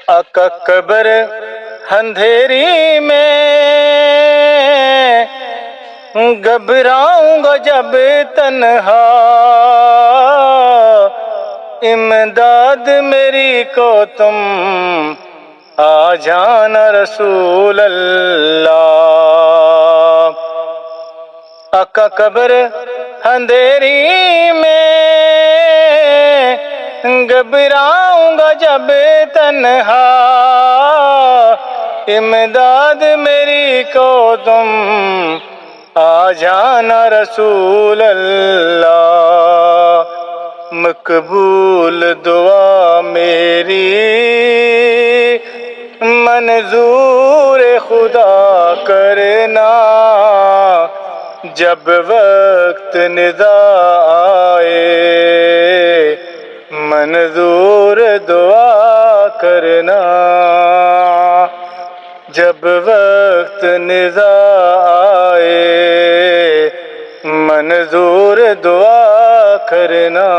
آقا قبر اندھیری میں گھبراؤں گا جب تنہا، امداد میری کو تم آ جانا رسول اللہ۔ آقا قبر اندھیری میں گھبراؤں گا جب تنہا، امداد میری کو تم آ جانا رسول اللہ۔ مقبول دعا میری منظور خدا کرنا، جب وقت ندا آئے منظور دعا کرنا، جب وقت ندا آئے منظور دعا کرنا۔